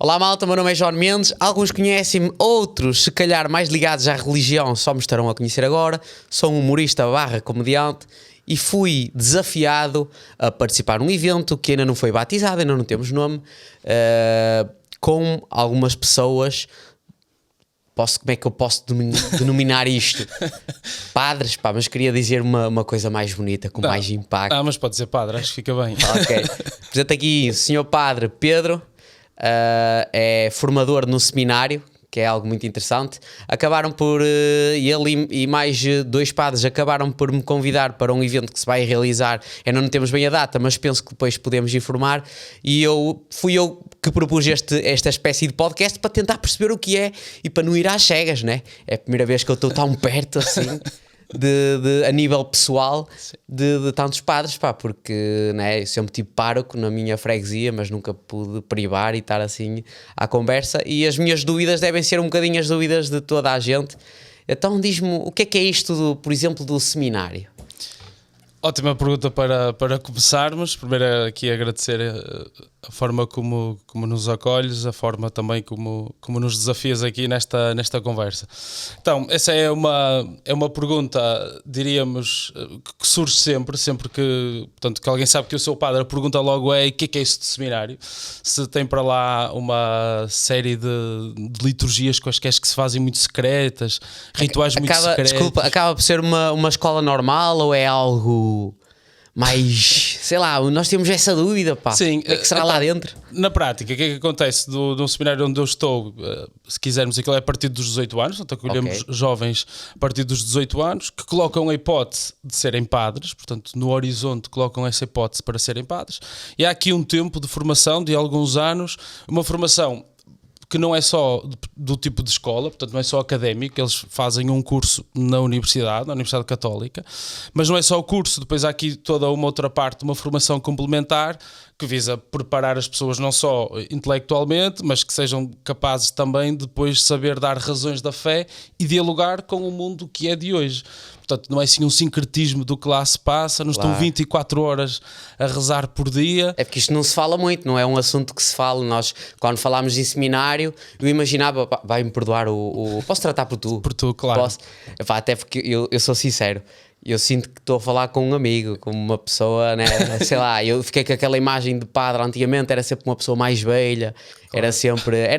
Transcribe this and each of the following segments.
Olá malta, meu nome é João Mendes. Alguns conhecem-me, outros, se calhar mais ligados à religião, só me estarão a conhecer agora. Sou um humorista / comediante e fui desafiado a participar num evento que ainda não foi batizado, ainda não temos nome, com algumas pessoas. Como é que eu posso denominar isto? Padres, pá, mas queria dizer uma coisa mais bonita, com mais impacto. Mas pode dizer padre, acho que fica bem. Ok. Apresento aqui o Sr. Padre Pedro, é formador no seminário, que é algo muito interessante. Acabaram por, ele e mais 2 padres acabaram por me convidar para um evento que se vai realizar. Ainda não temos bem a data, mas penso que depois podemos informar. E fui eu que propus esta espécie de podcast para tentar perceber o que é e para não ir às cegas, né? É a primeira vez que eu estou tão perto assim. A nível pessoal de tantos padres, pá, porque né, eu sempre tive pároco na minha freguesia, mas nunca pude privar e estar assim à conversa, e as minhas dúvidas devem ser um bocadinho as dúvidas de toda a gente. Então diz-me, o que é isto, por exemplo, do seminário? Ótima pergunta para começarmos. Primeiro aqui agradecer a forma como nos acolhes, a forma também como nos desafias aqui nesta conversa. Então, essa é uma pergunta, diríamos, que surge sempre que alguém sabe que eu sou padre, a pergunta logo é: o que é isso de seminário? Se tem para lá uma série de liturgias quaisquer que se fazem muito secretas, rituais muito secretos. Desculpa, acaba por ser uma escola normal ou é algo mais, sei lá, nós temos essa dúvida, pá. Sim, o que será lá dentro? Na prática, o que é que acontece do seminário onde eu estou? Se quisermos, aquilo é a partir dos 18 anos, portanto acolhemos jovens a partir dos 18 anos que colocam a hipótese de serem padres, portanto no horizonte colocam essa hipótese para serem padres, e há aqui um tempo de formação de alguns anos, uma formação que não é só do tipo de escola, portanto não é só académico, eles fazem um curso na Universidade Católica, mas não é só o curso, depois há aqui toda uma outra parte, uma formação complementar que visa preparar as pessoas não só intelectualmente, mas que sejam capazes também de depois saber dar razões da fé e dialogar com o mundo que é de hoje. Portanto, não é assim um sincretismo do que lá se passa, não estão 24 horas a rezar por dia. É porque isto não se fala muito, não é um assunto que se fala. Nós, quando falámos em seminário, eu imaginava, vai-me perdoar posso tratar por tu? Por tu, claro. Posso? Até porque eu sou sincero. Eu sinto que estou a falar com um amigo, com uma pessoa, né? Sei lá, eu fiquei com aquela imagem de padre antigamente, era sempre uma pessoa mais velha, era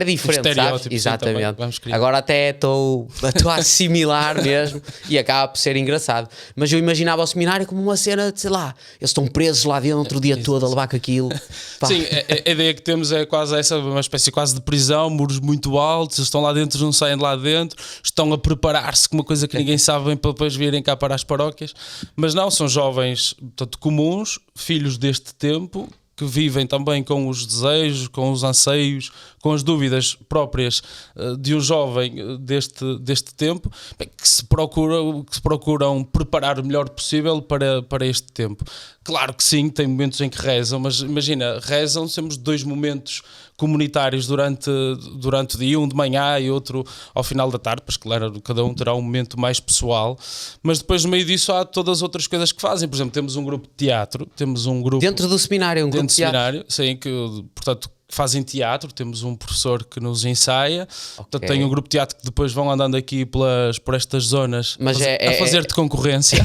diferente, sabes? Exatamente. Agora até estou a assimilar mesmo e acaba por ser engraçado. Mas eu imaginava o seminário como uma cena de, sei lá, eles estão presos lá dentro o dia todo a levar com aquilo. Pá. Sim, a ideia que temos é quase essa, uma espécie quase de prisão, muros muito altos, eles estão lá dentro, não saem de lá dentro, estão a preparar-se com uma coisa que ninguém sabe para depois virem cá para as paróquias. Mas não, são jovens, portanto, comuns, filhos deste tempo, que vivem também com os desejos, com os anseios, com as dúvidas próprias de um jovem deste tempo, que se procuram preparar o melhor possível para este tempo. Claro que sim, tem momentos em que rezam, mas imagina, rezam, temos 2 momentos comunitários durante o dia, um de manhã e outro ao final da tarde, pois claro, cada um terá um momento mais pessoal, mas depois no meio disso há todas as outro coisas que fazem. Por exemplo, temos um grupo de teatro, temos um grupo... Dentro do seminário, um grupo de teatro? Seminário, sim, que portanto fazem teatro, temos um professor que nos ensaia, portanto tem um grupo de teatro que depois vão andando aqui por estas zonas a fazer-te concorrência.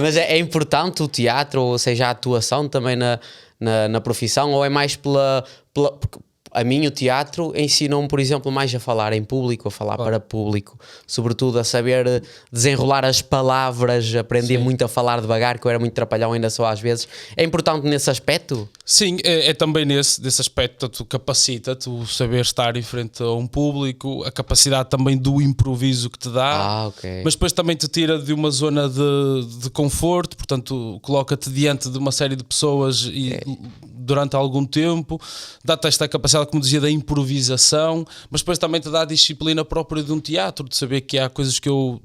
Mas é importante o teatro, ou seja, a atuação também na profissão, ou é mais porque a mim o teatro ensinou-me, por exemplo, mais a falar em público, a falar para público, sobretudo a saber desenrolar as palavras, aprender muito a falar devagar, que eu era muito trapalhão, ainda só às vezes. É importante nesse aspecto? Sim, é também desse aspecto, tu capacita-te o saber estar em frente a um público, a capacidade também do improviso que te dá, mas depois também te tira de uma zona de conforto, portanto coloca-te diante de uma série de pessoas e durante algum tempo, dá-te esta capacidade, como dizia, da improvisação, mas depois também te dá a disciplina própria de um teatro, de saber que há coisas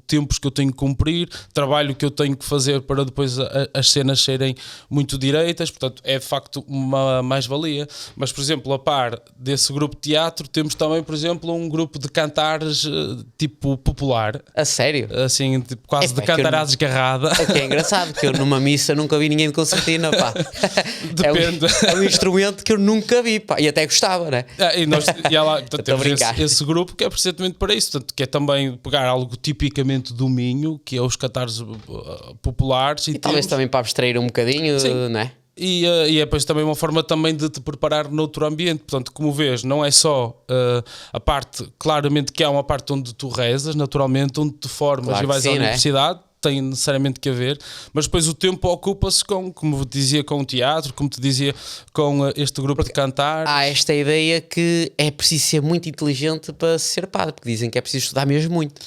tempos que eu tenho que cumprir, trabalho que eu tenho que fazer para depois as cenas serem muito direitas, portanto é de facto uma mais-valia. Mas, por exemplo, a par desse grupo de teatro, temos também, por exemplo, um grupo de cantares tipo popular. A sério? Assim, tipo, quase de cantar à desgarrada. É que é engraçado, porque eu numa missa nunca vi ninguém de concertina, pá. Depende. é um instrumento que eu nunca vi, pá, e até gostava, né? E há lá, portanto, temos esse grupo que é precisamente para isso, portanto, que é também pegar algo tipicamente do Minho, que é os catares populares. E talvez também para abstrair um bocadinho, né? E é depois também uma forma também de te preparar noutro ambiente. Portanto, como vês, não é só a parte, claramente que há uma parte onde tu rezas, naturalmente, onde te formas e vais à universidade, tem necessariamente que haver, mas depois o tempo ocupa-se com, como te dizia, com o teatro, como te dizia, com este grupo de cantar. Há esta ideia que é preciso ser muito inteligente para ser padre, porque dizem que é preciso estudar mesmo muito.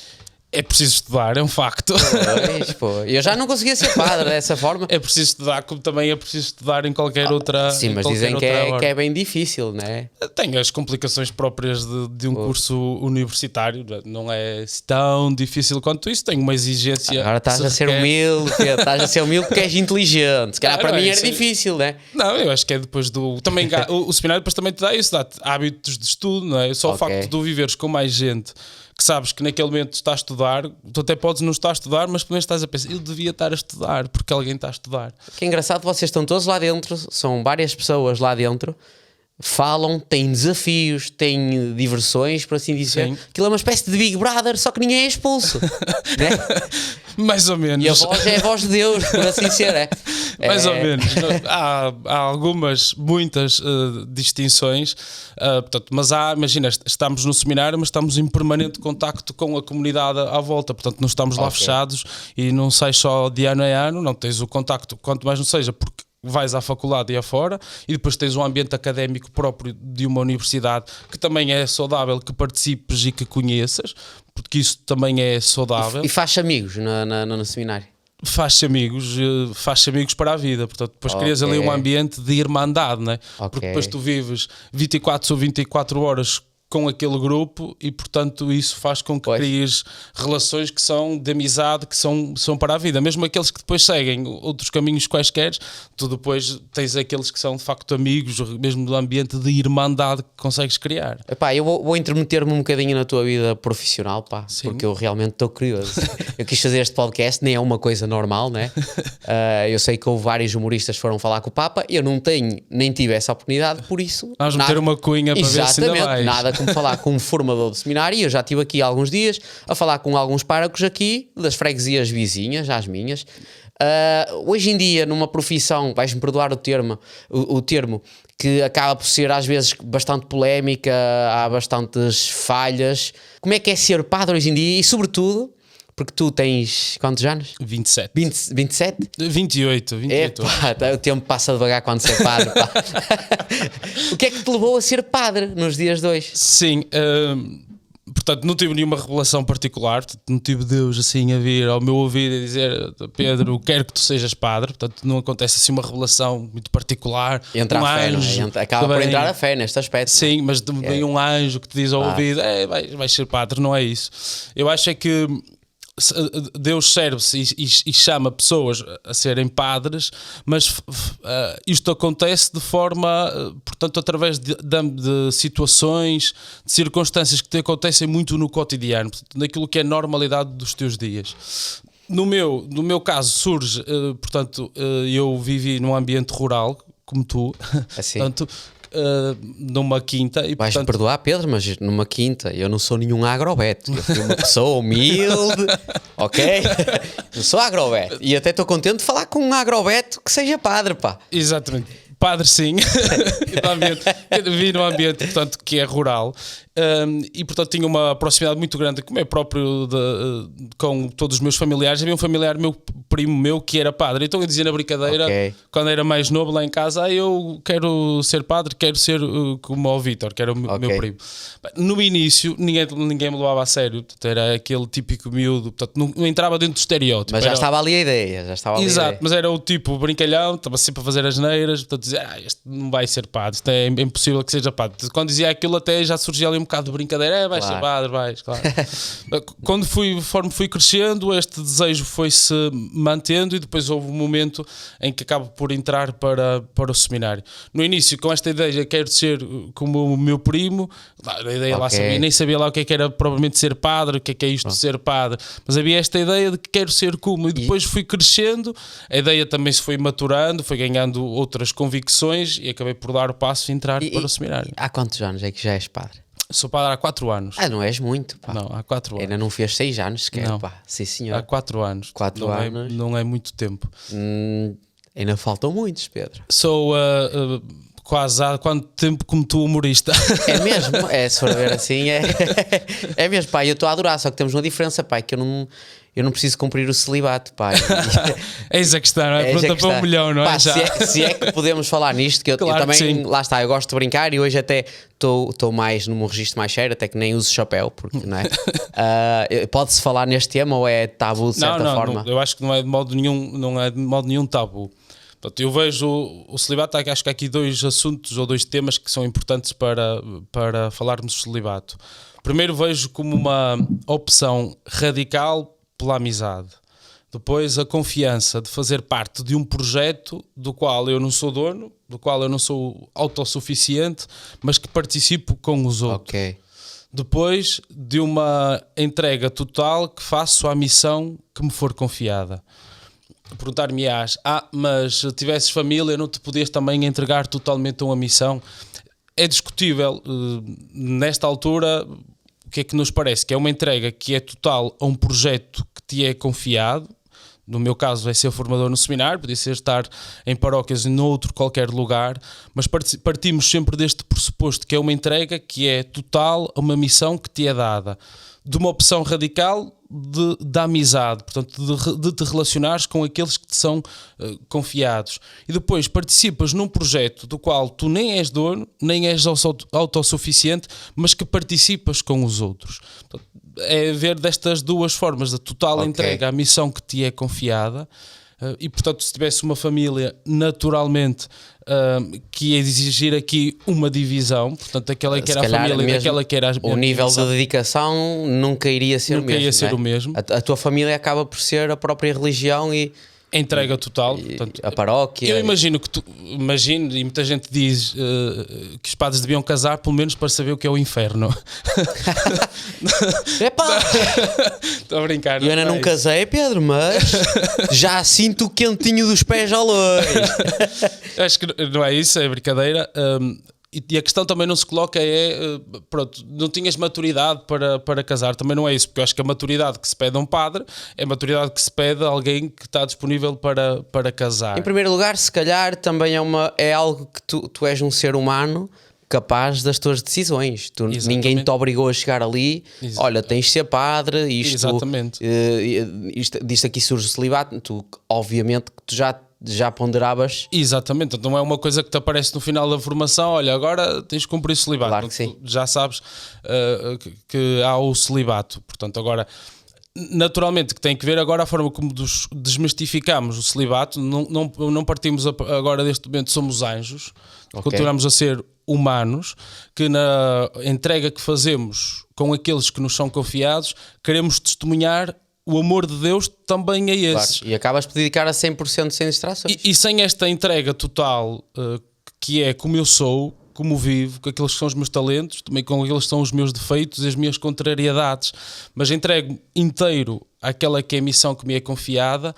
É preciso estudar, é um facto. Pois, pô. Eu já não conseguia ser padre dessa forma. É preciso estudar, como também é preciso estudar em qualquer outra. Sim, mas dizem que é bem difícil, não é? Tem as complicações próprias de um curso universitário, não é tão difícil quanto isso. Tem uma exigência. Agora estás a ser humilde, estás a ser humilde porque és inteligente. Se calhar para mim era difícil, não é? Não, eu acho que é depois do. Também o seminário depois também te dá isso, dá-te hábitos de estudo, não é? Só o facto de tu viveres com mais gente que sabes que naquele momento está a estudar, tu até podes não estar a estudar, mas pelo menos estás a pensar, eu devia estar a estudar, porque alguém está a estudar. Que é engraçado, vocês estão todos lá dentro, são várias pessoas lá dentro, falam, têm desafios, têm diversões, por assim dizer. Sim. Aquilo é uma espécie de Big Brother, só que ninguém é expulso. Né? Mais ou menos. E a voz é a voz de Deus, por assim ser. Mais ou menos. Há muitas distinções, portanto, mas imagina, estamos no seminário, mas estamos em permanente contacto com a comunidade à volta, portanto não estamos lá fechados e não sais só de ano em ano, não tens o contacto, quanto mais não seja, porque vais à faculdade e afora, e depois tens um ambiente académico próprio de uma universidade que também é saudável, que participes e que conheças, porque isso também é saudável. E faz amigos no seminário? Faz-se amigos para a vida, portanto depois crias ali um ambiente de irmandade, não é? Porque depois tu vives 24 ou 24 horas com aquele grupo e portanto isso faz com que cries relações que são de amizade, que são para a vida, mesmo aqueles que depois seguem outros caminhos quaisquer, tu depois tens aqueles que são de facto amigos, mesmo do ambiente de irmandade que consegues criar. Epá, eu vou intermeter-me um bocadinho na tua vida profissional, pá, porque eu realmente estou curioso. Eu quis fazer este podcast, nem é uma coisa normal, né? Eu sei que houve vários humoristas que foram falar com o Papa, eu não tenho, nem tive essa oportunidade, por isso... Vamos meter uma cunha para ver se ainda vais. Nada como falar com um formador de seminário. Eu já estive aqui há alguns dias a falar com alguns párocos aqui das freguesias vizinhas, às minhas. Hoje em dia, numa profissão, vais-me perdoar o termo, que acaba por ser às vezes bastante polémica, há bastantes falhas. Como é que é ser padre hoje em dia? E sobretudo, porque tu tens quantos anos? 27. 27? 28. Pá, o tempo passa devagar quando se é padre. Pá. O que é que te levou a ser padre nos dias de hoje? Sim, portanto não tive nenhuma revelação particular, portanto, não tive Deus assim a vir ao meu ouvido e dizer, Pedro, quero que tu sejas padre, portanto não acontece assim uma revelação muito particular. Entra a fé, anjo, acaba por entrar a fé neste aspecto. Sim, mas vem um anjo que te diz ao ouvido, vais ser padre, não é isso. Eu acho é que Deus serve-se e chama pessoas a serem padres, mas isto acontece de forma, portanto, através de situações, de circunstâncias que te acontecem muito no cotidiano, portanto, naquilo que é a normalidade dos teus dias. No meu caso surge, portanto, eu vivi num ambiente rural, como tu, assim. Portanto, numa quinta. Vais-me perdoar, Pedro, mas numa quinta eu não sou nenhum agrobeto. Eu fui uma pessoa humilde, ok? Não sou agrobeto. E até estou contente de falar com um agrobeto que seja padre, pá. Exatamente. Padre, sim. Vi num ambiente, portanto, que é rural. E, portanto, tinha uma proximidade muito grande, como é próprio com todos os meus familiares. Havia um familiar primo meu, que era padre. Então eu dizia na brincadeira, quando era mais novo lá em casa, eu quero ser padre, quero ser como o Vítor, que era o meu primo. No início, ninguém me levava a sério. Portanto, era aquele típico miúdo, portanto, não entrava dentro do estereótipo. Mas já estava ali a ideia. Exato, mas era o tipo brincalhão, estava sempre a fazer asneiras, portanto, dizia, este não vai ser padre, isto é impossível que seja padre. Quando dizia aquilo, até já surgia ali um bocado de brincadeira, vais ser padre, vais, claro. Conforme fui crescendo, este desejo foi-se mantendo e depois houve um momento em que acabo por entrar para o seminário. No início, com esta ideia, quero ser como o meu primo, a ideia lá nem sabia lá o que era propriamente ser padre, o que é isto de ser padre, mas havia esta ideia de que quero ser como, e depois fui crescendo, a ideia também se foi maturando, foi ganhando outras convicções e acabei por dar o passo e entrar para o seminário. Há quantos anos é que já és padre? Sou padre há 4 anos. Não és muito, pá. Não, há 4 anos. Ainda não fez 6 anos sequer, não. Pá. Sim, senhor. Há 4 anos. 4 anos. Não é muito tempo. Ainda faltam muitos, Pedro. Sou quase há quanto tempo como tu humorista? É mesmo? Se for a ver assim, é mesmo, pá. Eu estou a adorar, só que temos uma diferença, pá, que eu não preciso cumprir o celibato, pá. Eis a questão, não é? Pergunta para 1 milhão, não é? Pá, se é que podemos falar nisto, que claro, eu também, sim. Lá está, eu gosto de brincar e hoje até estou mais num registro mais sério, até que nem uso chapéu, porque, não é? Pode-se falar neste tema ou é tabu de certa forma? Não, eu acho que não é de modo nenhum tabu. Portanto, eu vejo o celibato, acho que há aqui 2 assuntos ou 2 temas que são importantes para falarmos do celibato. Primeiro vejo como uma opção radical pela amizade. Depois a confiança de fazer parte de um projeto do qual eu não sou dono, do qual eu não sou autossuficiente, mas que participo com os outros. Okay. Depois de uma entrega total que faço à missão que me for confiada. Perguntar-me-ás, mas se tivesses família não te podias também entregar totalmente a uma missão? É discutível. Nesta altura, o que é que nos parece? Que é uma entrega que é total a um projeto que te é confiado. No meu caso vai ser formador no seminário, podia ser estar em paróquias e noutro qualquer lugar, mas partimos sempre deste pressuposto que é uma entrega que é total a uma missão que te é dada. De uma opção radical da amizade, portanto, de te relacionares com aqueles que te são confiados. E depois participas num projeto do qual tu nem és dono, nem és autossuficiente, mas que participas com os outros. Portanto, é ver destas 2 formas, da total entrega à missão que te é confiada. E portanto, se tivesse uma família, naturalmente que ia exigir aqui uma divisão, portanto aquela que era a família e aquela que era o nível de dedicação nunca iria ser o mesmo. A tua família acaba por ser a própria religião e entrega total, portanto, a paróquia. Eu imagino e muita gente diz que os padres deviam casar pelo menos para saber o que é o inferno. Epá! Estou a brincar. Eu ainda não casei, Pedro, mas já sinto o quentinho dos pés ao longe. Acho que não é isso, é brincadeira. E a questão também não se coloca pronto, não tinhas maturidade para casar, também não é isso, porque eu acho que a maturidade que se pede a um padre é a maturidade que se pede a alguém que está disponível para casar. Em primeiro lugar, se calhar também é algo que tu és um ser humano capaz das tuas decisões. Ninguém te obrigou a chegar ali. Olha, tens de ser padre, disto aqui surge o celibato. Tu, obviamente, que tu já ponderavas. Exatamente, então não é uma coisa que te aparece no final da formação, olha, agora tens de cumprir o celibato. Claro que sim. Já sabes que há o celibato, portanto agora naturalmente que tem que ver agora a forma como desmistificamos o celibato. Não partimos agora deste momento somos anjos, continuamos a ser humanos, que na entrega que fazemos com aqueles que nos são confiados queremos testemunhar o amor de Deus também a esses. Claro. E acabas por dedicar a 100% sem distrações. E sem esta entrega total, que é como eu sou, como vivo, com aqueles que são os meus talentos, também com aqueles que são os meus defeitos e as minhas contrariedades, mas entrego inteiro àquela que é a missão que me é confiada.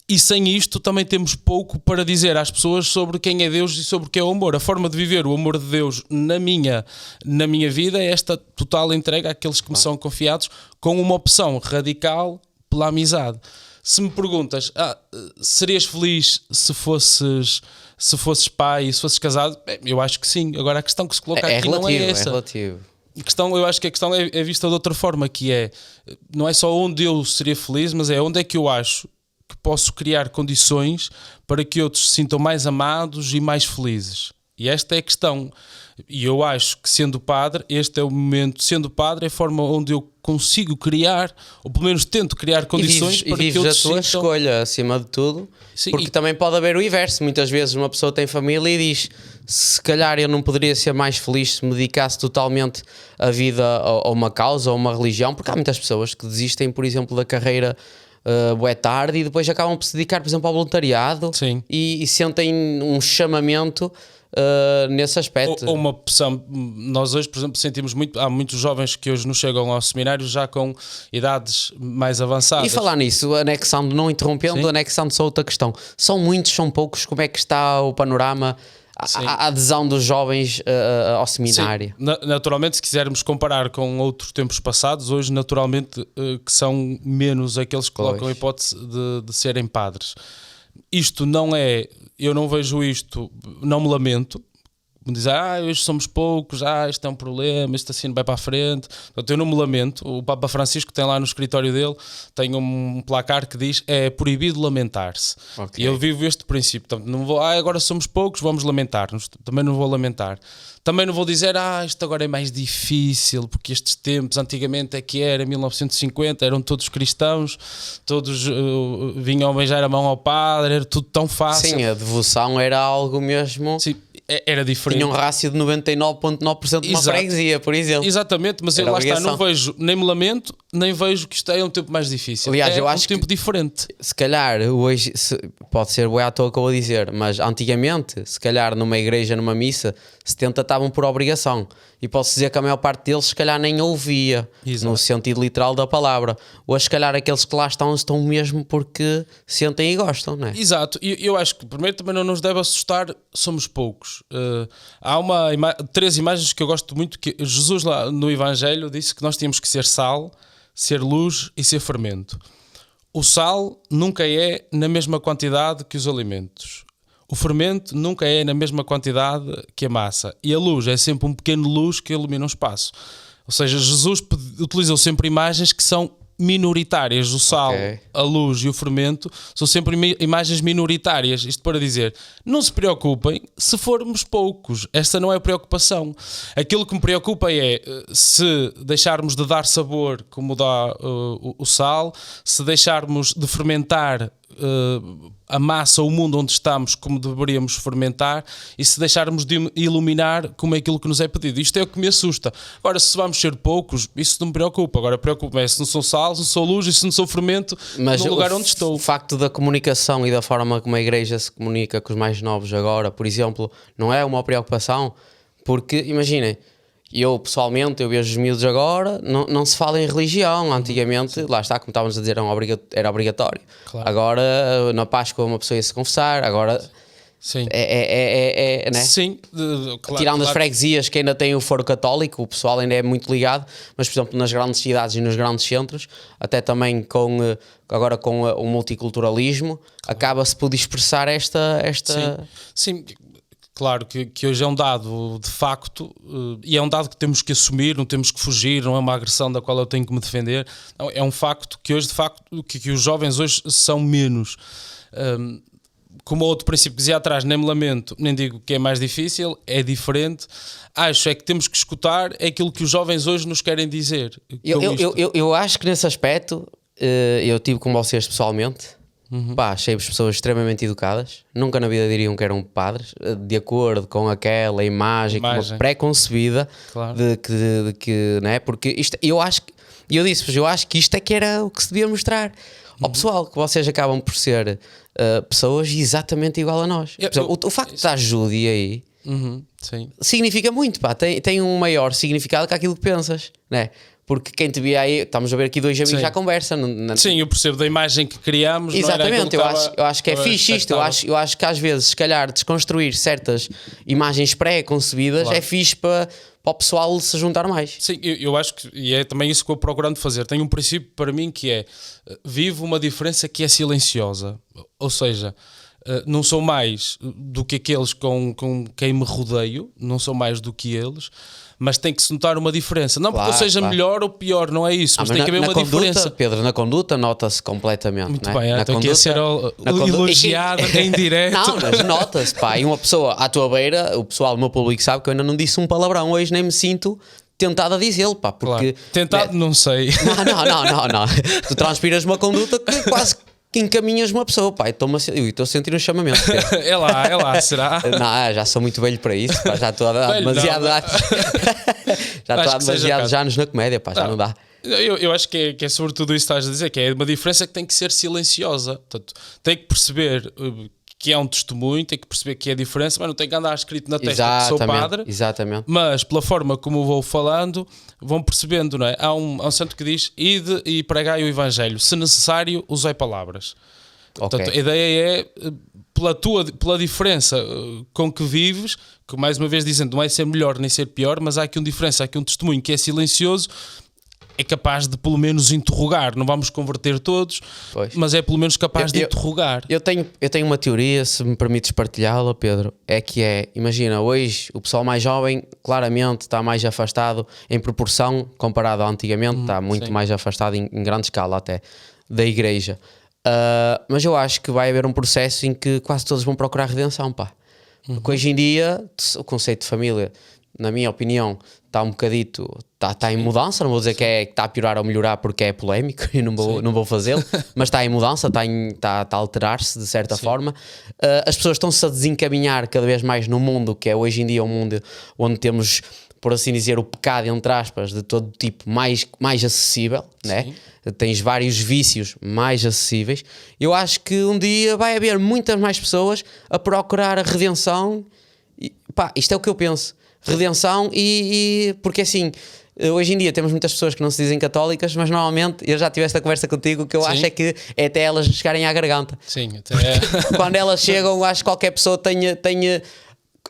E sem isto também temos pouco para dizer às pessoas sobre quem é Deus e sobre o que é o amor. A forma de viver o amor de Deus na minha vida é esta total entrega àqueles que me são confiados, com uma opção radical pela amizade. Se me perguntas, serias feliz se fosses pai e se fosses casado? Eu acho que sim. Agora a questão que se coloca aqui relativo, não é essa. É relativo. Eu acho que a questão é vista de outra forma, que é, não é só onde eu seria feliz, mas é onde é que eu acho que posso criar condições para que outros se sintam mais amados e mais felizes. E esta é a questão. E eu acho que sendo padre, este é o momento, sendo padre é a forma onde eu consigo criar, ou pelo menos tento criar condições para que a tua escolha acima de tudo. Sim, porque também pode haver o inverso. Muitas vezes uma pessoa tem família e diz: se calhar eu não poderia ser mais feliz se me dedicasse totalmente a vida a uma causa ou uma religião, porque há muitas pessoas que desistem, por exemplo, da carreira bué tarde e depois acabam por se dedicar, por exemplo, ao voluntariado e sentem um chamamento nesse aspecto. Ou uma opção. Nós hoje, por exemplo, sentimos muito. Há muitos jovens que hoje nos chegam ao seminário já com idades mais avançadas. E falar nisso, anexando, não interrompendo, anexando só outra questão. São muitos, são poucos? Como é que está o panorama? A adesão dos jovens ao seminário? Sim. Naturalmente, se quisermos comparar com outros tempos passados, hoje naturalmente que são menos aqueles que colocam a hipótese de serem padres. Isto não é, eu não vejo isto, não me lamento, me dizem, hoje somos poucos, isto é um problema, isto assim não vai para a frente. Portanto, eu não me lamento. O Papa Francisco tem lá no escritório dele, tem um placar que diz, é proibido lamentar-se. E eu vivo este princípio. Portanto, não vou, agora somos poucos, vamos lamentar-nos. Também não vou lamentar. Também não vou dizer, isto agora é mais difícil, porque estes tempos, antigamente é que era, 1950, eram todos cristãos, todos vinham beijar a mão ao padre, era tudo tão fácil. Sim, a devoção era algo mesmo... Sim, era diferente. Tinha um rácio de 99,9% de uma freguesia, por exemplo. Exatamente, mas eu lá está, não vejo, nem me lamento, nem vejo que isto é um tempo mais difícil. Aliás, eu acho um tempo diferente. Se calhar, hoje, pode ser bué à toa que eu vou dizer, mas antigamente, se calhar numa igreja, numa missa, 70 estavam por obrigação. E posso dizer que a maior parte deles, se calhar, nem ouvia, no sentido literal da palavra. Hoje, se calhar, aqueles que lá estão mesmo porque sentem e gostam, não é? Exato. E eu acho que, primeiro, também não nos deve assustar, somos poucos. Há três imagens que eu gosto muito, que Jesus lá no Evangelho disse que nós tínhamos que ser sal, ser luz e ser fermento. O sal nunca é na mesma quantidade que os alimentos. O fermento nunca é na mesma quantidade que a massa. E a luz é sempre um pequeno luz que ilumina um espaço. Ou seja, Jesus utilizou sempre imagens que são minoritárias. O sal, a luz e o fermento são sempre imagens minoritárias. Isto para dizer, não se preocupem se formos poucos. Esta não é a preocupação. Aquilo que me preocupa é se deixarmos de dar sabor como dá o sal, se deixarmos de fermentar a massa, o mundo onde estamos, como deveríamos fermentar, e se deixarmos de iluminar como é aquilo que nos é pedido. Isto é o que me assusta. Agora, se vamos ser poucos, isso não me preocupa. Agora, preocupa-me se não sou sal, se não sou luz e se não sou fermento no lugar onde estou. O facto da comunicação e da forma como a igreja se comunica com os mais novos agora, por exemplo, não é uma preocupação, porque, imaginem, eu pessoalmente, eu vejo os miúdos agora, não se fala em religião. Antigamente, lá está, como estávamos a dizer, era obrigatório. Claro. Agora, na Páscoa, uma pessoa ia se confessar. Agora, sim. Né? Sim, claro, tirando as freguesias que ainda têm o foro católico, o pessoal ainda é muito ligado, mas, por exemplo, nas grandes cidades e nos grandes centros, até também agora com o multiculturalismo, acaba-se por dispersar esta... Sim. Claro que hoje é um dado de facto, e é um dado que temos que assumir, não temos que fugir, não é uma agressão da qual eu tenho que me defender. Não, é um facto que hoje, de facto, que os jovens hoje são menos. Como outro princípio que dizia atrás, nem me lamento, nem digo que é mais difícil, é diferente. Acho é que temos que escutar aquilo que os jovens hoje nos querem dizer. Eu acho que nesse aspecto, eu tive com vocês pessoalmente... achei-vos pessoas extremamente educadas, nunca na vida diriam que eram padres, de acordo com aquela imagem. Pré-concebida, claro. de que, né? Porque isto, eu acho que isto é que era o que se devia mostrar ao pessoal, que vocês acabam por ser pessoas exatamente igual a nós. Por exemplo, o facto de estar Judy aí significa muito, tem um maior significado que aquilo que pensas, né? Porque quem te vê aí, estamos a ver aqui dois amigos à conversa. Sim, eu percebo da imagem que criamos. Exatamente, eu acho que é fixe isto. Eu acho que às vezes, se calhar, desconstruir certas imagens pré-concebidas é fixe para o pessoal se juntar mais. Sim, eu acho que, e é também isso que eu procurando fazer. Tem um princípio para mim que é, vivo uma diferença que é silenciosa. Ou seja, não sou mais do que aqueles com quem me rodeio, não sou mais do que eles, mas tem que se notar uma diferença. Não porque eu seja melhor ou pior, não é isso, mas tem que haver uma diferença. Pedro, na conduta nota-se completamente. Muito não é? bem, estou aqui a ser elogiado em direto. Não, mas nota-se, pá, e uma pessoa à tua beira, o pessoal do meu público sabe que eu ainda não disse um palavrão hoje, nem me sinto tentado a dizê-lo, pá, porque... Claro. Tentado, não sei. Não. Tu transpiras uma conduta que quase que encaminhas uma pessoa, pá, estou a sentir um chamamento. É lá, será? Não, já sou muito velho para isso, pá, já estou a dar demasiado anos. Já estou há demasiados anos na comédia, pá, já não dá. Eu acho que é sobretudo isso que estás a dizer, que é uma diferença que tem que ser silenciosa. Portanto, tem que perceber que é um testemunho, tem que perceber que é diferença, mas não tem que andar escrito na testa que sou padre. Exatamente. Mas pela forma como vou falando, vão percebendo, não é? Há um santo que diz: ide e pregai o Evangelho, se necessário, usai palavras. Okay. Portanto, a ideia é, pela diferença com que vives, que mais uma vez dizendo, não é ser melhor nem ser pior, mas há aqui uma diferença, há aqui um testemunho que é silencioso, é capaz de pelo menos interrogar. Não vamos converter todos, mas é pelo menos capaz de interrogar. Eu tenho uma teoria, se me permites partilhá-la, Pedro, imagina, hoje o pessoal mais jovem claramente está mais afastado em proporção comparado a antigamente, está muito mais afastado em grande escala até da igreja. Mas eu acho que vai haver um processo em que quase todos vão procurar redenção, pá. Porque hoje em dia o conceito de família, na minha opinião, está um bocadito, está em mudança. Não vou dizer que está a piorar ou melhorar porque é polémico e não vou fazê-lo, mas está em mudança, está a alterar-se de certa forma. As pessoas estão-se a desencaminhar cada vez mais no mundo, que é hoje em dia um mundo onde temos, por assim dizer, o pecado, entre aspas, de todo tipo mais acessível, né? Tens vários vícios mais acessíveis. Eu acho que um dia vai haver muitas mais pessoas a procurar a redenção. Pá, isto é o que eu penso. Redenção porque assim, hoje em dia temos muitas pessoas que não se dizem católicas, mas normalmente, eu já tive esta conversa contigo, o que eu acho é que é até elas chegarem à garganta. Sim, até quando elas chegam, acho que qualquer pessoa tenha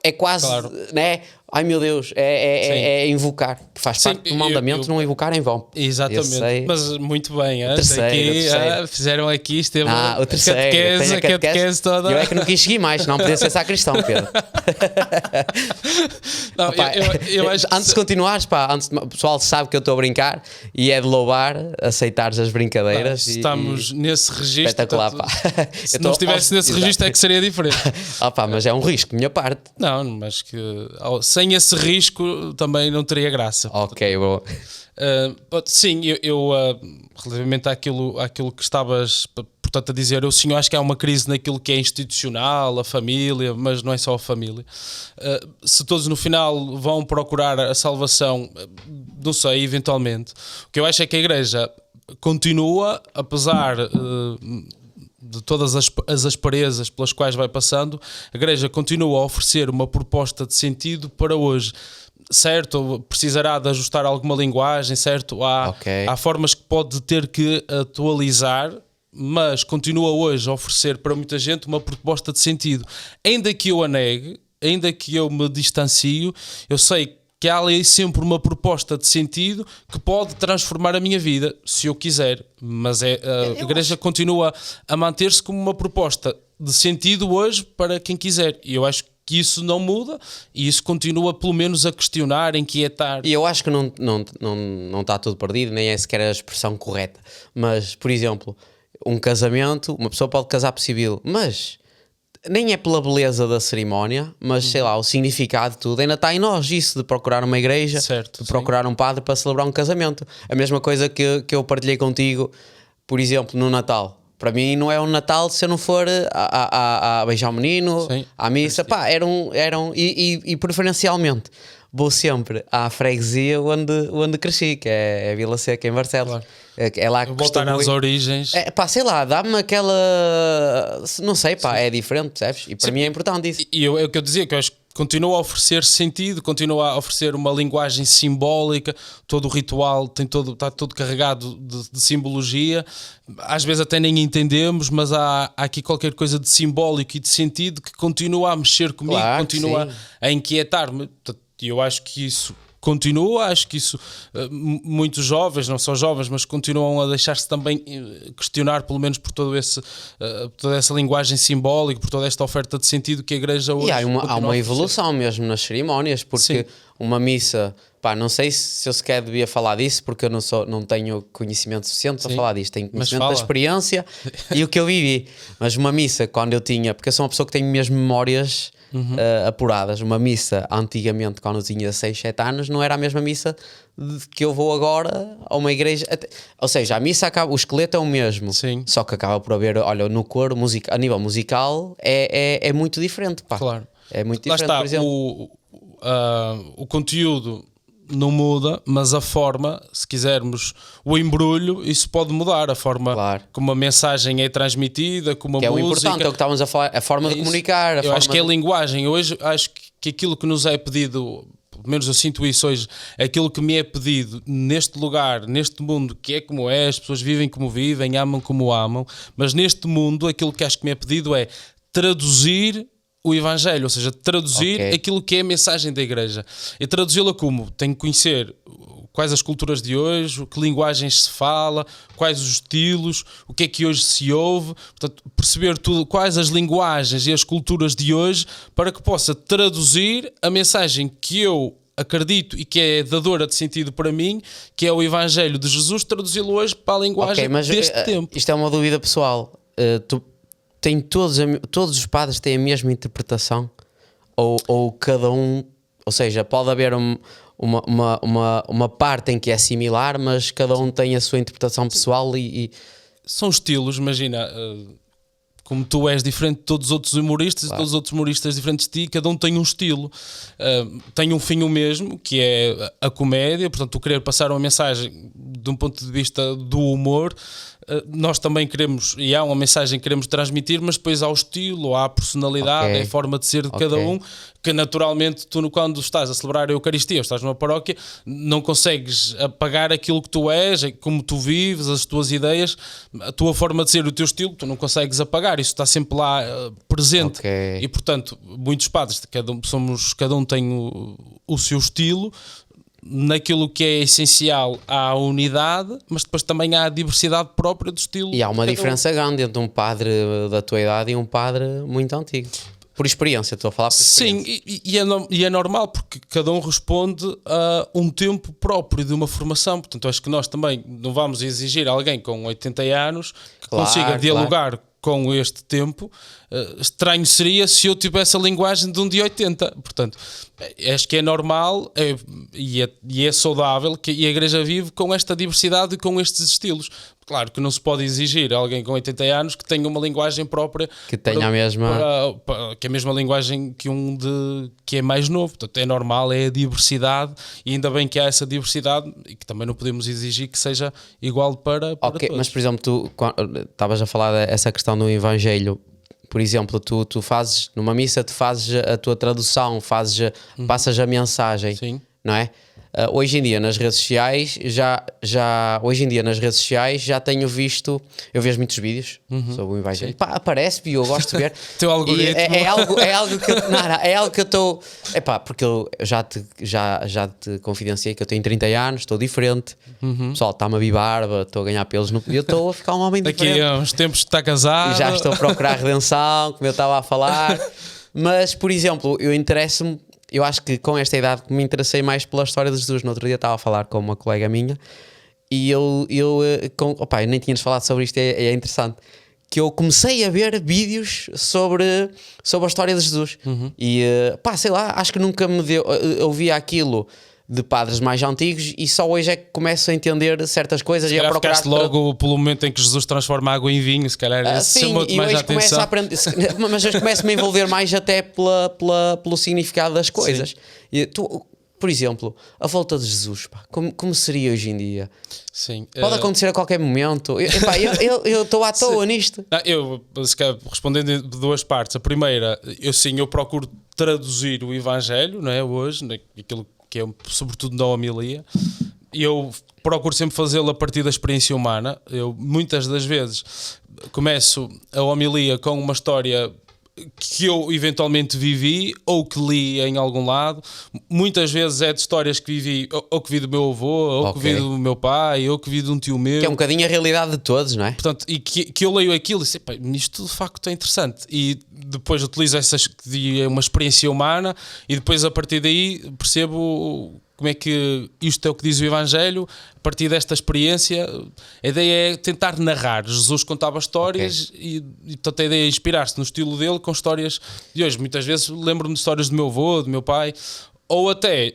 é quase, né? Ai meu Deus, é invocar, que faz parte do mandamento, não invocar em vão. Exatamente, mas muito bem, terceiro. Fizeram aqui, esteve o terceiro, a catequese toda. Eu é que não quis seguir mais, não podia ser sacristão, Pedro. Não, opa, eu acho antes de continuares, o pessoal sabe que eu estou a brincar e é de louvar, aceitares as brincadeiras. Estamos nesse registro. Espetacular, pá. Se não estivesse nesse registro é que seria diferente. Mas é um risco, minha parte. Não, mas que sem esse risco também não teria graça. Ok, bom. Sim, eu relativamente àquilo que estavas, portanto, a dizer, eu acho que há uma crise naquilo que é institucional, a família, mas não é só a família. Se todos no final vão procurar a salvação, não sei, eventualmente. O que eu acho é que a Igreja continua, apesar de todas as asperezas pelas quais vai passando, a Igreja continua a oferecer uma proposta de sentido para hoje. Certo, precisará de ajustar alguma linguagem, certo? Há formas que pode ter que atualizar, mas continua hoje a oferecer para muita gente uma proposta de sentido. Ainda que eu a negue, ainda que eu me distancio, eu sei que há ali sempre uma proposta de sentido que pode transformar a minha vida, se eu quiser. Mas a Igreja continua a manter-se como uma proposta de sentido hoje para quem quiser. E eu acho que isso não muda e isso continua pelo menos a questionar, a inquietar. E eu acho que não está tudo perdido, nem é sequer a expressão correta. Mas, por exemplo, um casamento, uma pessoa pode casar por civil, mas nem é pela beleza da cerimónia, mas sei lá, o significado de tudo ainda está em nós, isso de procurar uma igreja, certo, de procurar um padre para celebrar um casamento. A mesma coisa que eu partilhei contigo, por exemplo, no Natal. Para mim não é um Natal se eu não for a beijar o menino, à missa, pá, e preferencialmente vou sempre à freguesia onde cresci, que é a Vila Seca, em Barcelos. Claro. É lá que voltar às origens. Sei lá, dá-me aquela... Não sei, pá, é diferente, percebes? E para mim é importante isso. E é o que eu dizia, que eu acho que continua a oferecer sentido, continua a oferecer uma linguagem simbólica, todo o ritual está todo carregado de simbologia, às vezes até nem entendemos, mas há aqui qualquer coisa de simbólico e de sentido que continua a mexer comigo, continua a inquietar-me. E eu acho que isso continua. Acho que isso, muitos jovens, não só jovens, mas continuam a deixar-se também questionar, pelo menos por toda essa linguagem simbólica, por toda esta oferta de sentido que a Igreja hoje... E há uma evolução mesmo nas cerimónias, porque uma missa... Pá, não sei se eu sequer devia falar disso, porque eu não tenho conhecimento suficiente para falar disto. Tenho conhecimento da experiência e o que eu vivi. Mas uma missa, quando eu tinha... Porque eu sou uma pessoa que tem mesmo memórias apuradas. Uma missa, antigamente, quando eu tinha 6, 7 anos, não era a mesma missa que eu vou agora a uma igreja. Ou seja, a missa acaba... O esqueleto é o mesmo. Sim. Só que acaba por haver... Olha, no coro, a nível musical, é muito diferente, pá. Claro. É muito diferente, lá está, por exemplo. O conteúdo... não muda, mas a forma, se quisermos, o embrulho, isso pode mudar, a forma como a mensagem é transmitida, como a música... Que é o importante, é o que estávamos a falar, a forma de comunicar. Acho que é a linguagem. Hoje acho que aquilo que nos é pedido, pelo menos eu sinto isso hoje, aquilo que me é pedido neste lugar, neste mundo, que é como é, as pessoas vivem como vivem, amam como amam, mas neste mundo aquilo que acho que me é pedido é traduzir o Evangelho, ou seja, traduzir aquilo que é a mensagem da Igreja. E traduzi-la como? Tenho que conhecer quais as culturas de hoje, que linguagens se fala, quais os estilos, o que é que hoje se ouve, portanto, perceber tudo, quais as linguagens e as culturas de hoje, para que possa traduzir a mensagem que eu acredito e que é dadora de sentido para mim, que é o Evangelho de Jesus, traduzi-lo hoje para a linguagem deste tempo. Isto é uma dúvida pessoal. Todos os padres têm a mesma interpretação? Ou cada um... Ou seja, pode haver uma parte em que é similar, mas cada um tem a sua interpretação pessoal e... São estilos, imagina... como tu és diferente de todos os outros humoristas, e todos os outros humoristas diferentes de ti, cada um tem um estilo, tem um fim o mesmo, que é a comédia. Portanto, tu querer passar uma mensagem de um ponto de vista do humor, nós também queremos, e há uma mensagem que queremos transmitir, mas depois há o estilo, há a personalidade, é a forma de ser de cada um, que naturalmente tu, quando estás a celebrar a Eucaristia, ou estás numa paróquia, não consegues apagar aquilo que tu és, como tu vives, as tuas ideias, a tua forma de ser, o teu estilo, tu não consegues apagar, isso está sempre lá presente. E portanto, muitos padres, cada um tem o seu estilo. Naquilo que é essencial há a unidade, mas depois também há a diversidade própria do estilo. E há uma diferença grande entre um padre da tua idade e um padre muito antigo. Por experiência, estou a falar por experiência. Sim, e é normal, porque cada um responde a um tempo próprio de uma formação. Portanto, acho que nós também não vamos exigir a alguém com 80 anos que consiga dialogar com este tempo. Estranho seria se eu tivesse a linguagem de um de 80. Portanto, acho que é normal e é saudável que a Igreja vive com esta diversidade e com estes estilos. Claro que não se pode exigir a alguém com 80 anos que tenha uma linguagem própria, que tenha a mesma linguagem que é mais novo. Portanto, é normal, é a diversidade, e ainda bem que há essa diversidade, e que também não podemos exigir que seja igual para todos. Mas por exemplo, tu estavas a falar dessa questão do Evangelho. Por exemplo, tu fazes numa missa, tu fazes a tua tradução, passas a mensagem. Sim. Não é? Hoje em dia nas redes sociais já tenho visto, eu vejo muite vídeos sobre o Evangelho. Pá, aparece-me, eu gosto de ver. Teu algoritmo. É algo que é algo que eu estou, porque eu já te confidenciei que eu tenho 30 anos, estou diferente. Pessoal, está-me a vir barba, estou a ganhar pelos no... Eu estou a ficar um homem diferente. Daqui a uns tempos está casado. E já estou a procurar redenção, como eu estava a falar. Mas, por exemplo, eu acho que com esta idade me interessei mais pela história de Jesus. No outro dia estava a falar com uma colega minha e eu nem tínhamos falado sobre isto, é interessante, que eu comecei a ver vídeos sobre a história de Jesus. E sei lá, acho que nunca eu via aquilo de padres mais antigos e só hoje é que começo a entender certas coisas. Se e a procurar logo pelo momento em que Jesus transforma água em vinho, se calhar sim, e mais hoje começo a aprender, mas hoje começo-me a envolver mais até pelo significado das coisas. E por exemplo, a volta de Jesus, como seria hoje em dia? Sim, pode acontecer a qualquer momento. Eu estou à toa nisto. Respondendo de duas partes. A primeira, eu procuro traduzir o Evangelho, não é, hoje, aquilo que é sobretudo na homilia, e eu procuro sempre fazê-lo a partir da experiência humana. Eu muitas das vezes começo a homilia com uma história que eu eventualmente vivi ou que li em algum lado. Muitas vezes é de histórias que vivi, ou que vi do meu avô, ou que vi do meu pai, ou que vi de um tio meu. Que é um bocadinho a realidade de todos, não é? Portanto, e que eu leio aquilo e sei, pá, isto de facto é interessante. E depois utilizo uma experiência humana e depois a partir daí percebo como é que isto é o que diz o Evangelho. A partir desta experiência, a ideia é tentar narrar. Jesus contava histórias e portanto a ideia é inspirar-se no estilo dele com histórias de hoje. Muitas vezes lembro-me de histórias do meu avô, do meu pai, ou até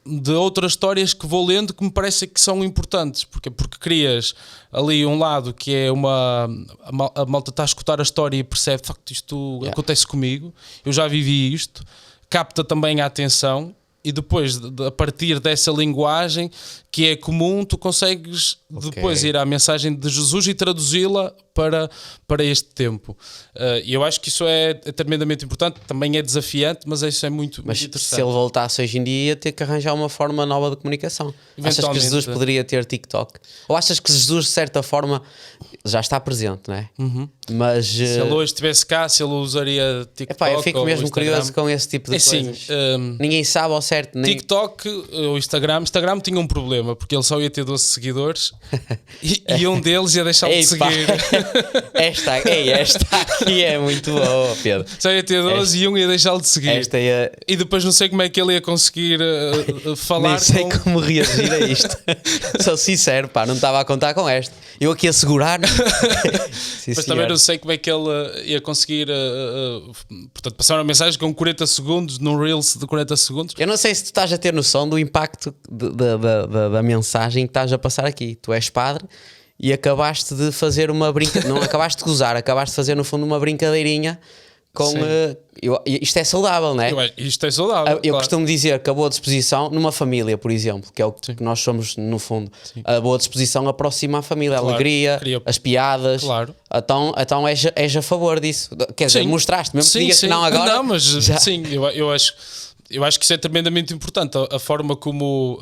de outras histórias que vou lendo que me parece que são importantes. Porque crias ali um lado que é a malta está a escutar a história e percebe, de facto, isto acontece comigo, eu já vivi isto, capta também a atenção. E depois, a partir dessa linguagem que é comum, tu consegues depois ir à mensagem de Jesus e traduzi-la para este tempo. E eu acho que isso é tremendamente importante, também é desafiante, mas isso é muito interessante. Se ele voltasse hoje em dia, ia ter que arranjar uma forma nova de comunicação. Achas que Jesus poderia ter TikTok? Ou achas que Jesus, de certa forma, já está presente, não é? Mas, se ele hoje estivesse cá, se ele usaria TikTok, eu fico mesmo curioso com esse tipo de coisas. Ninguém sabe ao certo. TikTok, o Instagram tinha um problema, porque ele só ia ter 12 seguidores e um deles ia deixar de seguir. Esta aqui é muito boa, Pedro. Só ia ter 12 e um ia deixar de seguir. E depois não sei como é que ele ia conseguir falar. Nem sei como reagir a isto. Sou sincero, pá, não estava a contar com esta. Eu aqui a segurar. Sim, mas também não sei como é que ele ia conseguir portanto, passar uma mensagem com 40 segundos num Reels de 40 segundos. Eu não sei se tu estás a ter noção do impacto da mensagem que estás a passar aqui. Tu és padre e acabaste de fazer uma brincadeira. Não acabaste de gozar, acabaste de fazer no fundo uma brincadeirinha com. Isto é saudável, não é? Isto é saudável. Eu costumo dizer que a boa disposição numa família, por exemplo, que é o que nós somos no fundo, a boa disposição aproxima a família, a alegria, as piadas. Claro. Então és a favor disso. Quer dizer, mostraste, mesmo que digas que não agora. Não, mas sim, eu acho que isso é tremendamente importante. A forma como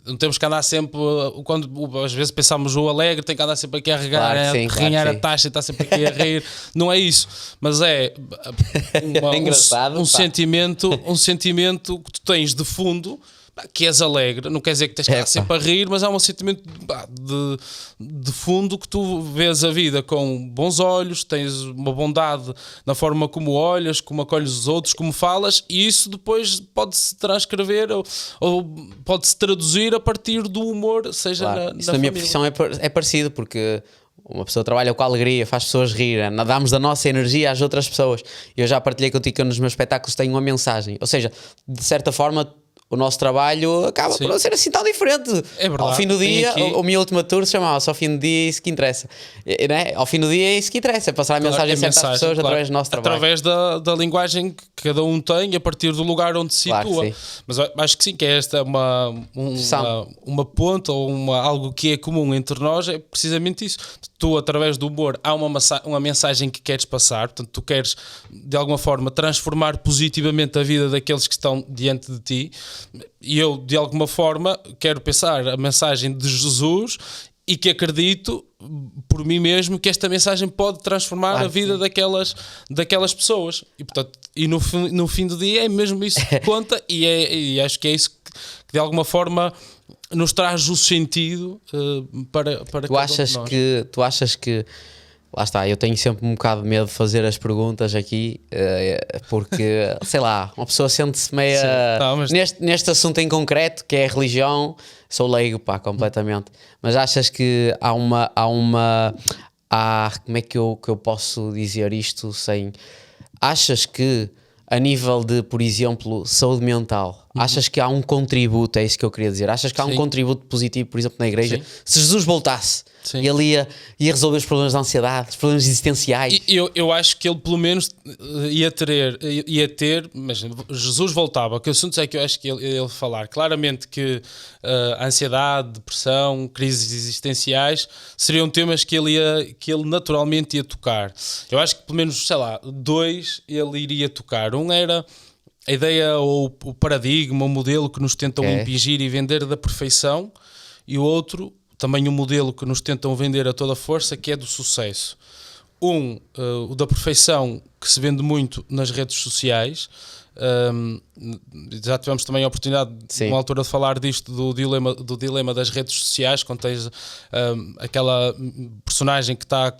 não temos que andar sempre, quando às vezes pensamos o alegre tem que andar sempre aqui a reganhar a taxa e está sempre aqui a rir. Não é isso, mas é um sentimento que tu tens de fundo, que és alegre. Não quer dizer que tens que estar sempre a rir, mas há um sentimento de fundo que tu vês a vida com bons olhos, tens uma bondade na forma como olhas, como acolhes os outros, como falas, e isso depois pode-se transcrever ou pode-se traduzir a partir do humor, seja na minha profissão é parecido, porque uma pessoa trabalha com alegria, faz pessoas rir, damos da nossa energia às outras pessoas. Eu já partilhei contigo que nos meus espetáculos tenho uma mensagem, ou seja, de certa forma o nosso trabalho acaba por não ser assim tão diferente. É verdade. Ao fim do dia, a minha última tour se chamava-se Ao Fim do Dia é isso que interessa. Né? Ao fim do dia é isso que interessa, é passar a mensagem certas pessoas através do nosso trabalho. Através da linguagem que cada um tem, a partir do lugar onde se situa. Mas acho que sim, que é esta uma ponta ou algo que é comum entre nós, é precisamente isso. Tu, através do humor, há uma mensagem que queres passar, portanto, tu queres, de alguma forma, transformar positivamente a vida daqueles que estão diante de ti, e eu, de alguma forma, quero passar a mensagem de Jesus e que acredito, por mim mesmo, que esta mensagem pode transformar a vida daquelas pessoas. E, portanto, no fim do dia é mesmo isso que conta, e acho que é isso que, de alguma forma, nos traz o sentido para tu achas que lá está, eu tenho sempre um bocado de medo de fazer as perguntas aqui, porque, sei lá, uma pessoa sente-se meio neste assunto em concreto, que é a religião. Sou leigo, completamente, mas achas que como é que eu posso dizer isto sem... Achas que a nível de, por exemplo, saúde mental, achas que há um contributo, é isso que eu queria dizer, achas que há um contributo positivo, por exemplo, na igreja? Sim. Se Jesus voltasse, ele ia resolver os problemas da ansiedade, os problemas existenciais? Eu acho que ele pelo menos ia ter, mas Jesus voltava. O que eu sinto é que eu acho que ele falar claramente que a ansiedade, depressão, crises existenciais seriam temas que ele naturalmente ia tocar. Eu acho que pelo menos, sei lá, 2 ele iria tocar. Um era a ideia ou o paradigma, o modelo que nos tentam impingir e vender da perfeição, e o outro, também um modelo que nos tentam vender a toda força, que é do sucesso. o da perfeição, que se vende muito nas redes sociais. Já tivemos também a oportunidade numa altura de falar disto, do dilema das redes sociais, quando tens aquela personagem que está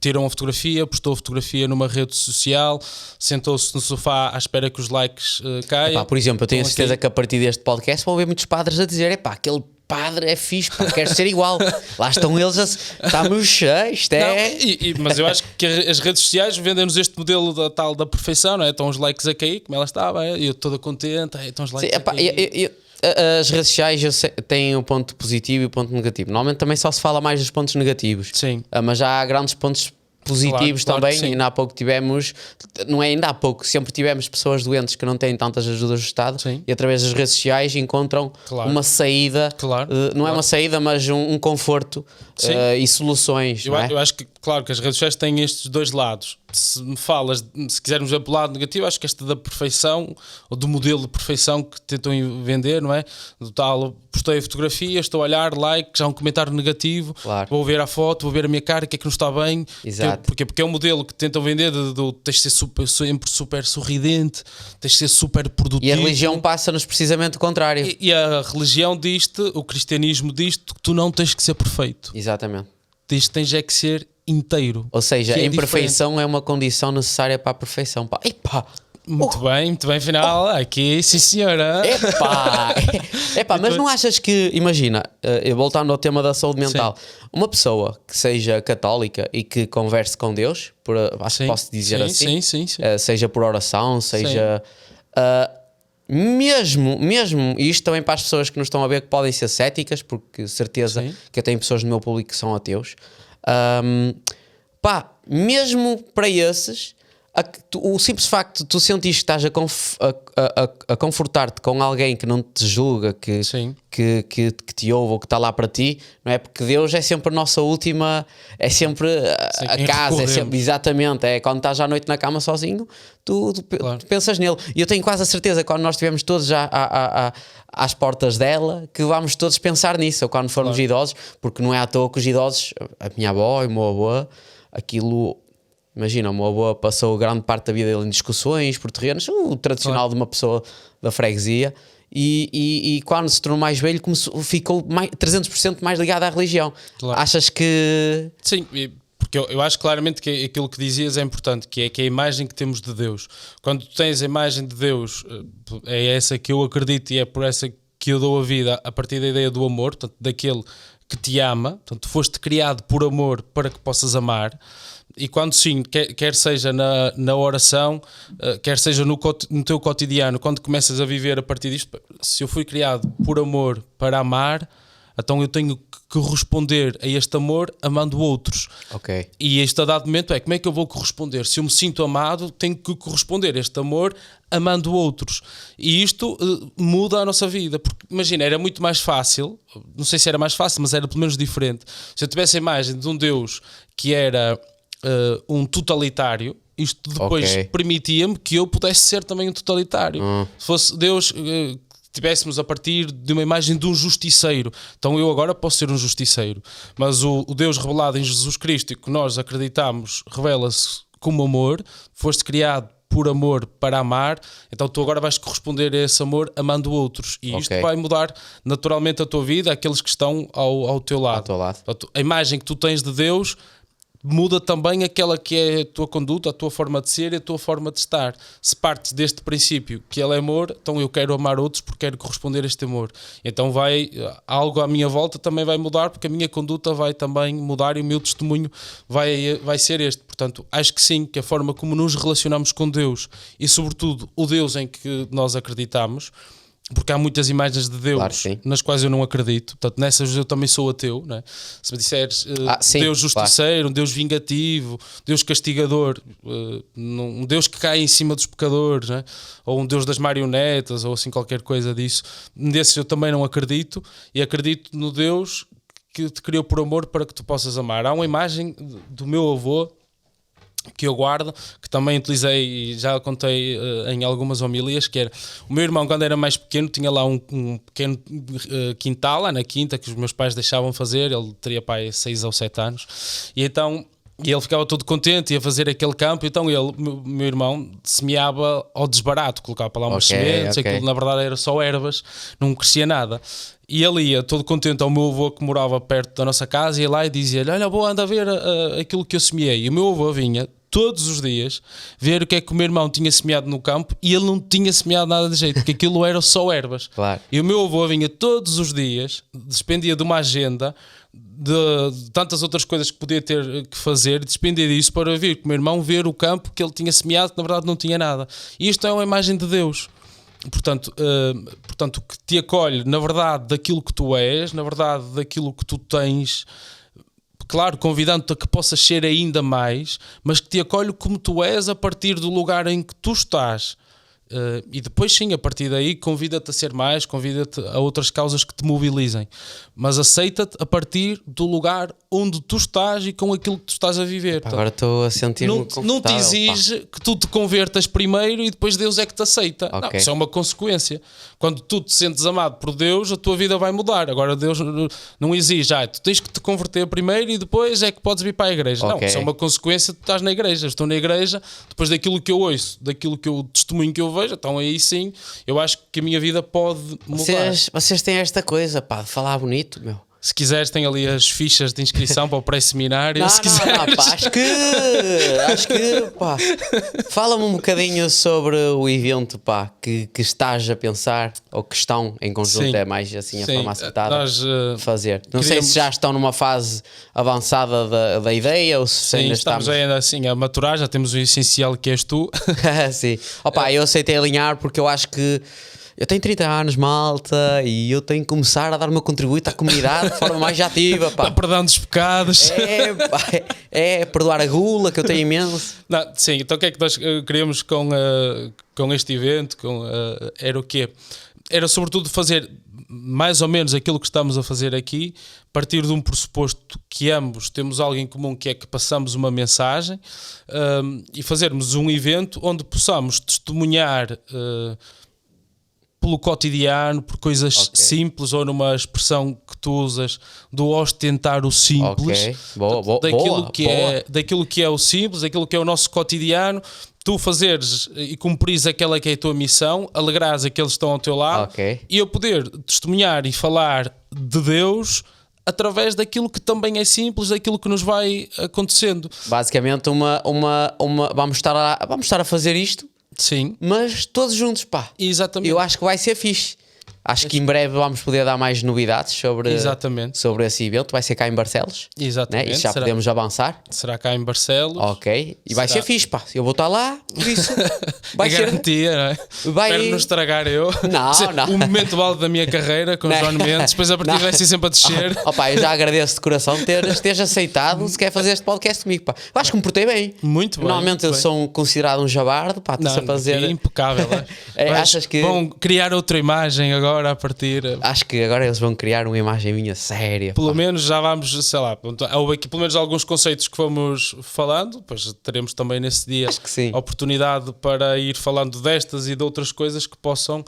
tira uma fotografia, postou a fotografia numa rede social, sentou-se no sofá à espera que os likes caiam. Por exemplo, eu tenho a certeza que a partir deste podcast vão haver muitos padres a dizer, aquele padre é fixe, quero ser igual. Lá estão eles estamos cheios, isto é... Mas eu acho que as redes sociais vendem-nos este modelo da perfeição, não é? Estão os likes a cair, como ela estava, e eu toda contente, estão os likes a cair. As redes sociais têm o ponto positivo e o ponto negativo. Normalmente também só se fala mais dos pontos negativos. Sim. Mas já há grandes pontos positivos também. Ainda há pouco ainda há pouco, sempre tivemos pessoas doentes que não têm tantas ajudas do Estado. Sim. E através das redes sociais encontram uma saída, não é uma saída, mas um conforto e soluções. Eu acho que, claro, que as redes sociais têm estes dois lados. Se me falas, se quisermos ver pelo lado negativo, acho que esta da perfeição, ou do modelo de perfeição que tentam vender, não é? Do tal, postei a fotografia, estou a olhar, like, já um comentário negativo, vou ver a foto, vou ver a minha cara, o que é que não está bem. Exato. Porque é um modelo que tentam vender tens de ser sempre super sorridente, tens de ser super produtivo. E a religião passa-nos precisamente o contrário. E a religião diz-te, o cristianismo diz-te que tu não tens que ser perfeito. Exatamente. Diz que tens é que ser inteiro. Ou seja, a imperfeição é uma condição necessária para a perfeição. Muito bem, final. Aqui, sim senhora. Mas não achas que, imagina, voltando ao tema da saúde mental, uma pessoa que seja católica e que converse com Deus, acho que posso dizer assim, seja por oração, seja... Mesmo, e isto também para as pessoas que nos estão a ver que podem ser céticas, porque certeza que eu tenho pessoas no meu público que são ateus, mesmo para esses, o simples facto de tu sentires que estás a confortar-te com alguém que não te julga, que te ouve ou que está lá para ti, não é? Porque Deus é sempre a nossa última, é sempre a casa, é sempre, exatamente, é quando estás à noite na cama sozinho, tu pensas nele. E eu tenho quase a certeza que quando nós estivermos todos às portas dela, que vamos todos pensar nisso, ou quando formos idosos, porque não é à toa que os idosos, a minha avó e o meu avô, aquilo... Imagina, o meu avô passou grande parte da vida dele em discussões por terrenos, o tradicional de uma pessoa da freguesia, e quando se tornou mais velho ficou 300% mais ligado à religião. Achas que... Sim, porque eu acho claramente que aquilo que dizias é importante, que é a imagem que temos de Deus. Quando tu tens a imagem de Deus, é essa que eu acredito e é por essa que eu dou a vida, a partir da ideia do amor, portanto, daquele que te ama, portanto, tu foste criado por amor para que possas amar. E quando quer seja na oração, quer seja no teu cotidiano, quando começas a viver a partir disto, se eu fui criado por amor para amar, então eu tenho que responder a este amor amando outros. E este a dado momento como é que eu vou corresponder? Se eu me sinto amado, tenho que corresponder a este amor amando outros. E isto muda a nossa vida, porque imagina, era muito mais fácil, não sei se era mais fácil, mas era pelo menos diferente. Se eu tivesse a imagem de um Deus que era... um totalitário, isto depois permitia-me que eu pudesse ser também um totalitário. Se fosse Deus, tivéssemos a partir de uma imagem de um justiceiro, então eu agora posso ser um justiceiro, mas o Deus revelado em Jesus Cristo, que nós acreditamos, revela-se como amor, foste criado por amor para amar, então tu agora vais corresponder a esse amor amando outros, e isto vai mudar naturalmente a tua vida, aqueles que estão ao teu lado. A imagem que tu tens de Deus muda também aquela que é a tua conduta, a tua forma de ser e a tua forma de estar. Se partes deste princípio que ele é amor, então eu quero amar outros porque quero corresponder a este amor. Então algo à minha volta também vai mudar, porque a minha conduta vai também mudar e o meu testemunho vai ser este. Portanto, acho que sim, que a forma como nos relacionamos com Deus e sobretudo o Deus em que nós acreditamos, porque há muitas imagens de Deus nas quais eu não acredito, portanto nessas eu também sou ateu, não é? Se me disseres Deus justiceiro, um Deus vingativo, Deus castigador, um Deus que cai em cima dos pecadores, não é? Ou um Deus das marionetas, ou assim qualquer coisa disso, desses eu também não acredito, e acredito no Deus que te criou por amor para que tu possas amar. Há uma imagem do meu avô que eu guardo, que também utilizei e já contei em algumas homilias, que era o meu irmão, quando era mais pequeno, tinha lá um pequeno quintal lá na quinta que os meus pais deixavam fazer, ele teria pai 6 ou 7 anos, e então E ele ficava todo contente, ia fazer aquele campo. Então ele, meu irmão, semeava ao desbarato, colocava para lá umas sementes, aquilo na verdade era só ervas, não crescia nada. E ele ia todo contente ao meu avô que morava perto da nossa casa, ia lá e dizia-lhe: olha, vou andar a ver aquilo que eu semeei. E o meu avô vinha todos os dias ver o que é que o meu irmão tinha semeado no campo, e ele não tinha semeado nada de jeito, porque aquilo era só ervas. Claro. E o meu avô vinha todos os dias, despendia de uma agenda de tantas outras coisas que podia ter que fazer, e despendia disso para vir com o meu irmão ver o campo que ele tinha semeado, que na verdade não tinha nada. E isto é uma imagem de Deus. Portanto, que te acolhe na verdade daquilo que tu és, na verdade daquilo que tu tens, claro, convidando-te a que possas ser ainda mais, mas que te acolhe como tu és a partir do lugar em que tu estás. E depois sim, a partir daí convida-te a ser mais, convida-te a outras causas que te mobilizem, mas aceita-te a partir do lugar onde tu estás e com aquilo que tu estás a viver. Agora estou a sentir-me não te exige que tu te convertas primeiro e depois Deus é que te aceita. Okay. Não, isso é uma consequência. Quando tu te sentes amado por Deus, a tua vida vai mudar. Agora Deus não exige, tu tens que te converter primeiro e depois é que podes vir para a igreja. Okay. Não, isso é uma consequência de tu estás na igreja. Estou na igreja, depois daquilo que eu ouço, daquilo que eu testemunho que eu vejo, então aí sim, eu acho que a minha vida pode mudar. Vocês têm esta coisa, pá, de falar bonito, meu. Se quiseres, tem ali as fichas de inscrição para o pré-seminário. Não, se quiseres. não, pá, acho que, pá, fala-me um bocadinho sobre o evento, pá, que estás a pensar, ou que estão em conjunto, sim, é mais assim a sim, forma acertada nós, de fazer. Não sei se já estão numa fase avançada da ideia, ou se ainda estamos ainda assim a maturar, já temos o essencial que és tu. Sim, opa, eu aceitei alinhar porque eu acho que eu tenho 30 anos, malta, e eu tenho que começar a dar o meu contributo à comunidade de forma mais ativa, pá. Perdão dos pecados. Pá, perdoar a gula, que eu tenho imenso. Não, sim, então o que é que nós queríamos com este evento? Era o quê? Era sobretudo fazer mais ou menos aquilo que estamos a fazer aqui, partir de um pressuposto que ambos temos algo em comum, que é que passamos uma mensagem, e fazermos um evento onde possamos testemunhar pelo cotidiano, por coisas simples, ou numa expressão que tu usas do ostentar o simples, daquilo que é o simples, daquilo que é o nosso cotidiano, tu fazeres e cumprires aquela que é a tua missão, alegrares aqueles que estão ao teu lado, e eu poder testemunhar e falar de Deus através daquilo que também é simples, daquilo que nos vai acontecendo. Basicamente vamos estar a fazer isto. Sim. Mas todos juntos, pá. Exatamente. Eu acho que vai ser fixe. Acho que em breve vamos poder dar mais novidades sobre esse evento. Vai ser cá em Barcelos. Exatamente. Né? Isso já podemos avançar. Será cá em Barcelos. Ok. E vai ser fixe, pá. Eu vou estar lá, por isso. Vai ser garantia, não é? Espero não estragar eu. Não. O momento alto da minha carreira com o João Mendes. Depois a partir vai ser sempre a descer. Pá, eu já agradeço de coração teres aceitado se quer fazer este podcast comigo, pá. Eu acho que me portei bem. Muito bem. Normalmente eu sou considerado um jabardo, pá. Estou sempre a fazer. É impecável. Achas que vão criar outra imagem agora a partir. Acho que agora eles vão criar uma imagem minha séria. Pelo menos já vamos, sei lá, houve aqui pelo menos alguns conceitos que fomos falando, depois teremos também nesse dia a oportunidade para ir falando destas e de outras coisas que possam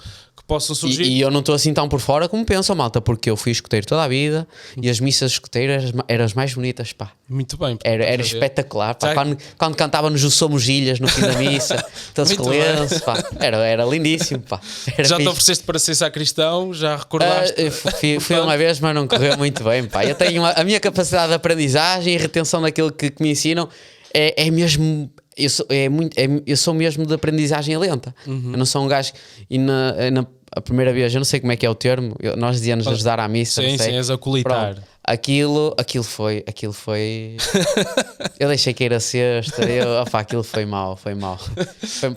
surgir. E eu não estou assim tão por fora como pensam, malta, porque eu fui escoteiro toda a vida e as missas escoteiras eram as mais bonitas, pá. Muito bem. Era espetacular, pá. Quando cantávamos o Somos Ilhas no fim da missa, todos colenses, pá. Era lindíssimo, pá. Já te ofereceste para ser sacristão? Já recordaste? Fui uma vez, mas não correu muito bem, pá. Eu tenho a minha capacidade de aprendizagem e retenção daquilo que me ensinam é mesmo... Eu sou mesmo de aprendizagem lenta. Eu não sou um gajo... A primeira vez, eu não sei como é que é o termo, nós dizíamos ajudar à missa. Sim, és acolitar. Pronto. Aquilo foi eu deixei cair a cesta, aquilo foi mau.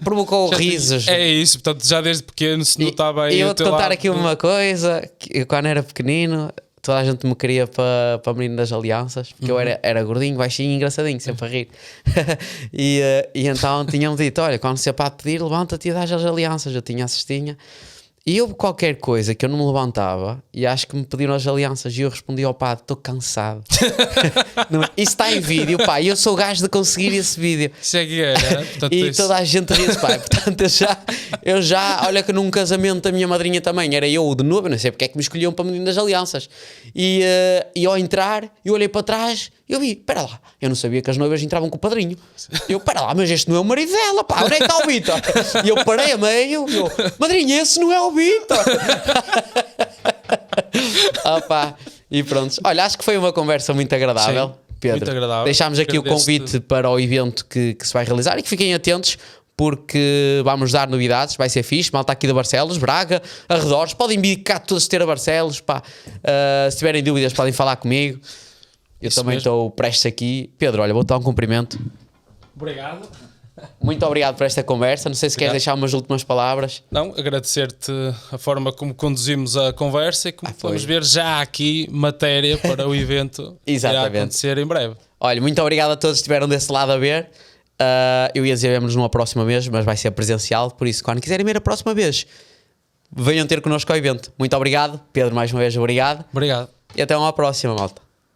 Provocou risos. É isso, portanto já desde pequeno se notava aí. E eu vou-te contar aqui uma coisa, que eu, quando era pequenino, toda a gente me queria para menino das alianças, porque eu era gordinho, baixinho e engraçadinho, sempre a rir. e então tinham-me dito, olha, quando você pode pedir, levanta-te e dás as alianças. Eu tinha a cestinha. E houve qualquer coisa que eu não me levantava e acho que me pediram as alianças e eu respondi ao padre, estou cansado. Isso está em vídeo, pá, e eu sou o gajo de conseguir esse vídeo. Isso é que era. E toda a gente diz, pá, portanto eu já, olha que num casamento da minha madrinha também, era eu de novo, não sei porque é que me escolhiam para menino das alianças. E ao entrar, eu olhei para trás Eu vi, espera lá, eu não sabia que as noivas entravam com o padrinho. Eu, espera lá, mas este não é o marido dela, pá, onde é que está o Vítor? E eu parei a meio, madrinha, esse não é o Vítor. Opa, e pronto. Olha, acho que foi uma conversa muito agradável. Sim, Pedro, muito agradável. deixámos aqui o convite para o evento que se vai realizar e que fiquem atentos, porque vamos dar novidades, vai ser fixe. Malta aqui da Barcelos, Braga, arredores, podem vir cá todos ter a Barcelos, pá. Se tiverem dúvidas podem falar comigo. Eu Isso também estou prestes aqui. Pedro, olha, vou-te dar um cumprimento. Obrigado. Muito obrigado por esta conversa. Não sei se queres deixar umas últimas palavras. Não, agradecer-te a forma como conduzimos a conversa e como vamos ver já aqui matéria para o evento que irá acontecer em breve. Olha, muito obrigado a todos que estiveram desse lado a ver. Eu ia dizer vemos numa próxima vez, mas vai ser presencial, por isso quando quiserem ver a próxima vez, venham ter connosco ao evento. Muito obrigado. Pedro, mais uma vez, obrigado. Obrigado. E até uma próxima, malta.